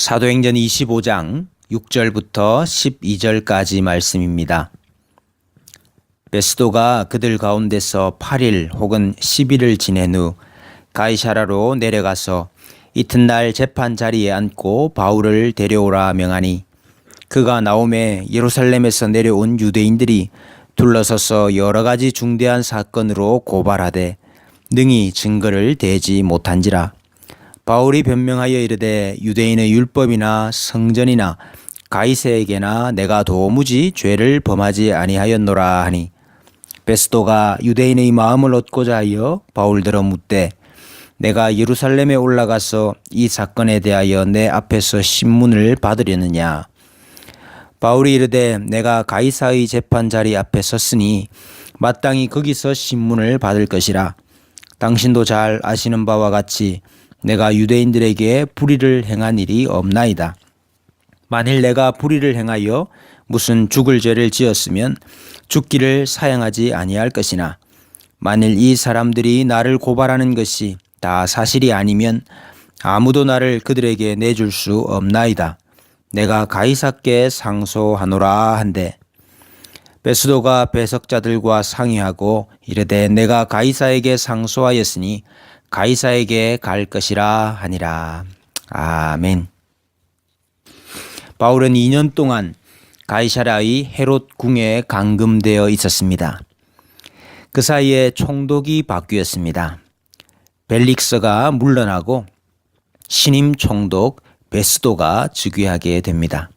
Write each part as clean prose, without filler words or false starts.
사도행전 25장 6절부터 12절까지 말씀입니다. 베스도가 그들 가운데서 8일 혹은 10일을 지낸 후 가이사라로 내려가서 이튿날 재판 자리에 앉고 바울을 데려오라 명하니, 그가 나오매 예루살렘에서 내려온 유대인들이 둘러서서 여러 가지 중대한 사건으로 고발하되 능히 증거를 대지 못한지라. 바울이 변명하여 이르되 유대인의 율법이나 성전이나 가이사에게나 내가 도무지 죄를 범하지 아니하였노라 하니, 베스도가 유대인의 마음을 얻고자 하여 바울들어 묻되, 내가 예루살렘에 올라가서 이 사건에 대하여 내 앞에서 신문을 받으려느냐. 바울이 이르되 내가 가이사의 재판 자리 앞에 섰으니 마땅히 거기서 신문을 받을 것이라. 당신도 잘 아시는 바와 같이 내가 유대인들에게 불의를 행한 일이 없나이다. 만일 내가 불의를 행하여 무슨 죽을 죄를 지었으면 죽기를 사양하지 아니할 것이나, 만일 이 사람들이 나를 고발하는 것이 다 사실이 아니면 아무도 나를 그들에게 내줄 수 없나이다. 내가 가이사께 상소하노라 한대. 베스도가 배석자들과 상의하고 이르되 내가 가이사에게 상소하였으니 가이사에게 갈 것이라 하니라. 아멘. 바울은 2년 동안 가이사라의 헤롯 궁에 감금되어 있었습니다. 그 사이에 총독이 바뀌었습니다. 벨릭스가 물러나고 신임 총독 베스도가 즉위하게 됩니다.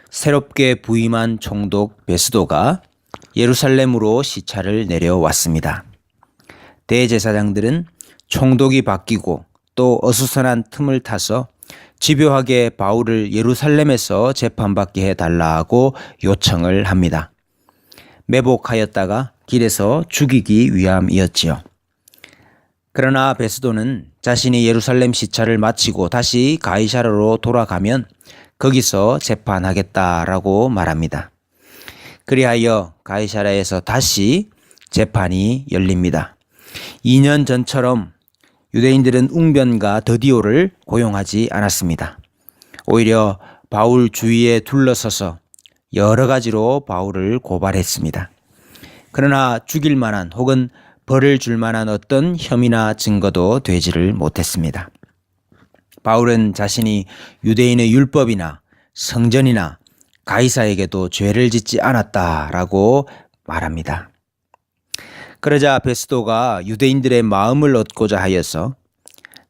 새롭게 부임한 총독 베스도가 예루살렘으로 시차를 내려왔습니다. 대제사장들은 총독이 바뀌고 또 어수선한 틈을 타서 집요하게 바울을 예루살렘에서 재판받게 해달라고 요청을 합니다. 매복하였다가 길에서 죽이기 위함이었지요. 그러나 베스도는 자신이 예루살렘 시차를 마치고 다시 가이사라로 돌아가면 거기서 재판하겠다라고 말합니다. 그리하여 가이사라에서 다시 재판이 열립니다. 2년 전처럼 유대인들은 웅변가 드디오를 고용하지 않았습니다. 오히려 바울 주위에 둘러서서 여러 가지로 바울을 고발했습니다. 그러나 죽일 만한 혹은 벌을 줄 만한 어떤 혐의나 증거도 되지를 못했습니다. 바울은 자신이 유대인의 율법이나 성전이나 가이사에게도 죄를 짓지 않았다라고 말합니다. 그러자 베스도가 유대인들의 마음을 얻고자 하여서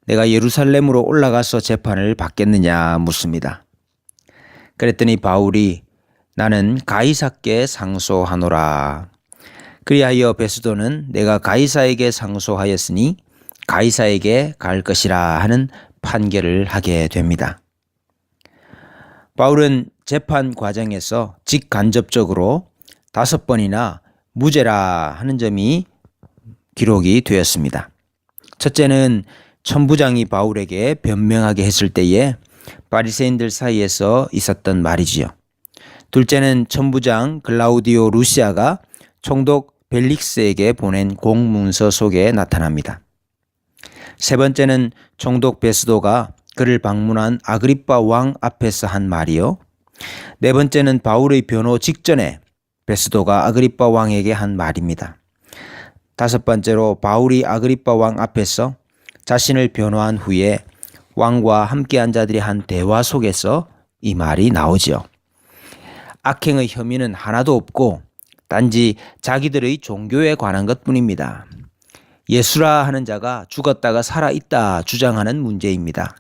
내가 예루살렘으로 올라가서 재판을 받겠느냐 묻습니다. 그랬더니 바울이 나는 가이사께 상소하노라. 그리하여 베스도는 내가 가이사에게 상소하였으니 가이사에게 갈 것이라 하는 판결을 하게 됩니다. 바울은 재판 과정에서 직간접적으로 5번이나 무죄라 하는 점이 기록이 되었습니다. 첫째는 천부장이 바울에게 변명하게 했을 때에 바리새인들 사이에서 있었던 말이지요. 둘째는 천부장 글라우디오 루시아가 총독 벨릭스에게 보낸 공문서 속에 나타납니다. 세 번째는 총독 베스도가 그를 방문한 아그리빠 왕 앞에서 한 말이요. 네 번째는 바울의 변호 직전에 베스도가 아그리빠 왕에게 한 말입니다. 다섯 번째로 바울이 아그리빠 왕 앞에서 자신을 변호한 후에 왕과 함께한 자들이 한 대화 속에서 이 말이 나오지요. 악행의 혐의는 하나도 없고 단지 자기들의 종교에 관한 것뿐입니다. 예수라 하는 자가 죽었다가 살아있다 주장하는 문제입니다.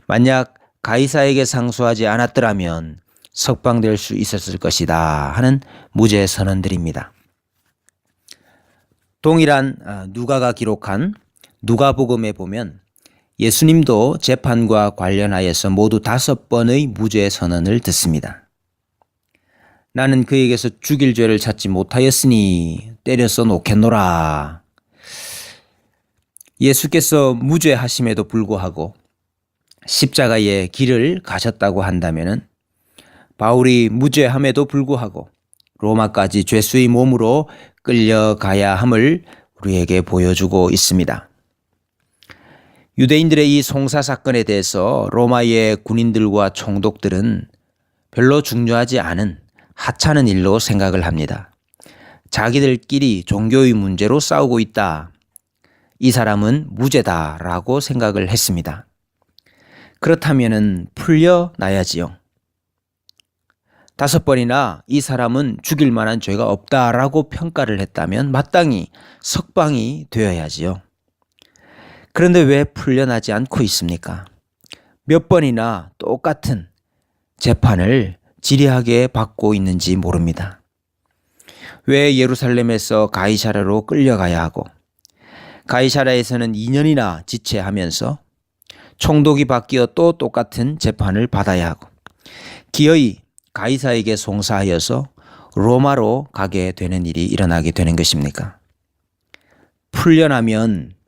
만약 가이사에게 상소하지 않았더라면 석방될 수 있었을 것이다 하는 무죄 선언들입니다. 동일한 누가가 기록한 누가복음에 보면 예수님도 재판과 관련하여서 모두 5번의 무죄 선언을 듣습니다. 나는 그에게서 죽일 죄를 찾지 못하였으니 때려서 놓겠노라. 예수께서 무죄하심에도 불구하고 십자가의 길을 가셨다고 한다면은 바울이 무죄함에도 불구하고 로마까지 죄수의 몸으로 끌려가야 함을 우리에게 보여주고 있습니다. 유대인들의 이 송사 사건에 대해서 로마의 군인들과 총독들은 별로 중요하지 않은 하찮은 일로 생각을 합니다. 자기들끼리 종교의 문제로 싸우고 있다. 이 사람은 무죄다라고 생각을 했습니다. 그렇다면 풀려나야지요. 5번이나 이 사람은 죽일 만한 죄가 없다라고 평가를 했다면 마땅히 석방이 되어야지요. 그런데 왜 풀려나지 않고 있습니까? 몇 번이나 똑같은 재판을 지리하게 받고 있는지 모릅니다. 왜 예루살렘에서 가이사랴로 끌려가야 하고 가이사랴에서는 2년이나 지체하면서 총독이 바뀌어 또 똑같은 재판을 받아야 하고 기어이 가이사에게 송사하여서 로마로 가게 되는 일이 일어나게 되는 것입니까? 풀려나면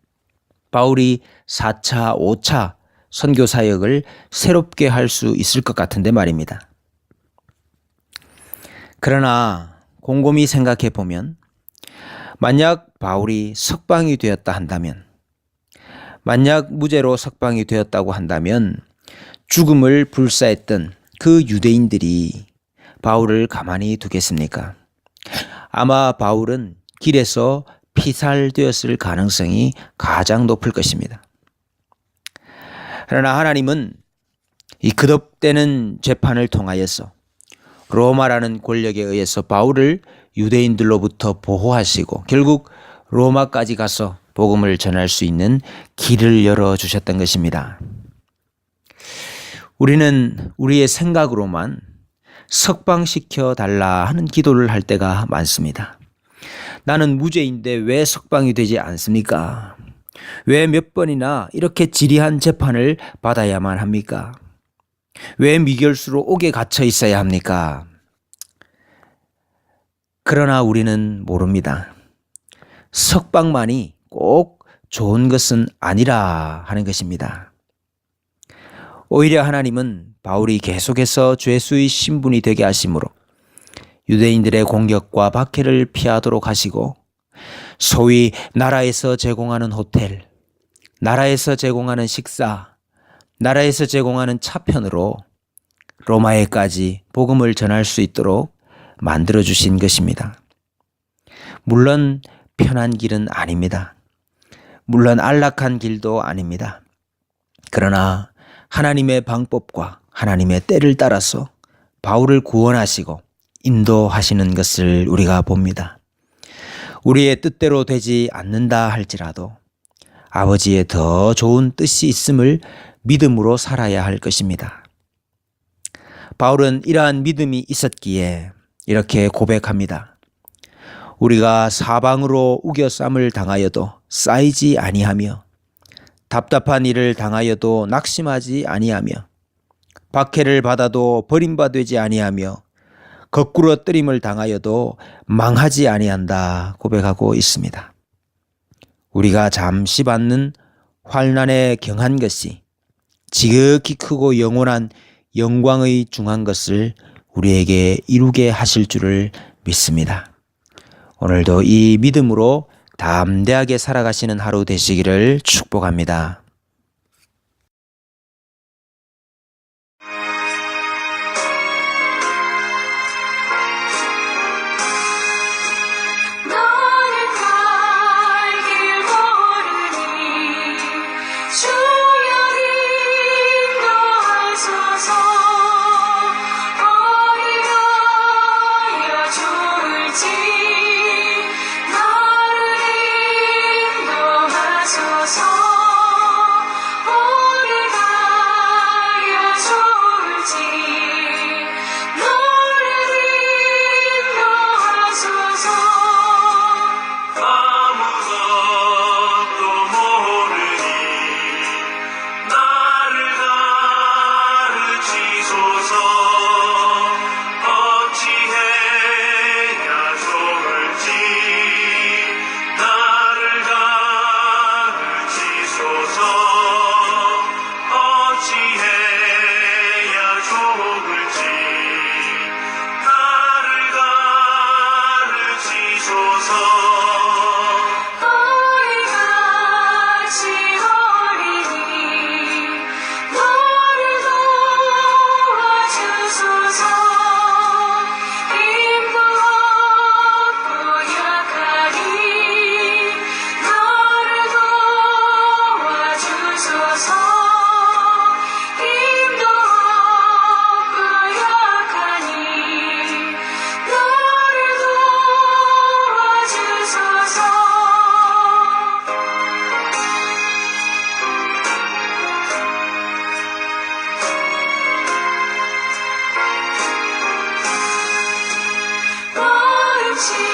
바울이 4차, 5차 선교 사역을 새롭게 할 수 있을 것 같은데 말입니다. 그러나 곰곰이 생각해 보면 만약 바울이 석방이 되었다 한다면, 만약 무죄로 석방이 되었다고 한다면 죽음을 불사했던 그 유대인들이 바울을 가만히 두겠습니까? 아마 바울은 길에서 피살되었을 가능성이 가장 높을 것입니다. 그러나 하나님은 이 거듭되는 재판을 통하여서 로마라는 권력에 의해서 바울을 유대인들로부터 보호하시고 결국 로마까지 가서 복음을 전할 수 있는 길을 열어주셨던 것입니다. 우리는 우리의 생각으로만 석방시켜 달라 하는 기도를 할 때가 많습니다. 나는 무죄인데 왜 석방이 되지 않습니까? 왜 몇 번이나 이렇게 지리한 재판을 받아야만 합니까? 왜 미결수로 옥에 갇혀 있어야 합니까? 그러나 우리는 모릅니다. 석방만이 꼭 좋은 것은 아니라 하는 것입니다. 오히려 하나님은 바울이 계속해서 죄수의 신분이 되게 하심으로 유대인들의 공격과 박해를 피하도록 하시고 소위 나라에서 제공하는 호텔, 나라에서 제공하는 식사, 나라에서 제공하는 차편으로 로마에까지 복음을 전할 수 있도록 만들어주신 것입니다. 물론 편한 길은 아닙니다. 물론 안락한 길도 아닙니다. 그러나 하나님의 방법과 하나님의 때를 따라서 바울을 구원하시고 인도하시는 것을 우리가 봅니다. 우리의 뜻대로 되지 않는다 할지라도 아버지의 더 좋은 뜻이 있음을 믿음으로 살아야 할 것입니다. 바울은 이러한 믿음이 있었기에 이렇게 고백합니다. 우리가 사방으로 우겨쌈을 당하여도 쌓이지 아니하며 답답한 일을 당하여도 낙심하지 아니하며 박해를 받아도 버림받지 아니하며 거꾸로 뜨림을 당하여도 망하지 아니한다 고백하고 있습니다. 우리가 잠시 받는 환난에 경한 것이 지극히 크고 영원한 영광의 중한 것을 우리에게 이루게 하실 줄을 믿습니다. 오늘도 이 믿음으로 담대하게 살아가시는 하루 되시기를 축복합니다. 어리같이 어리니 시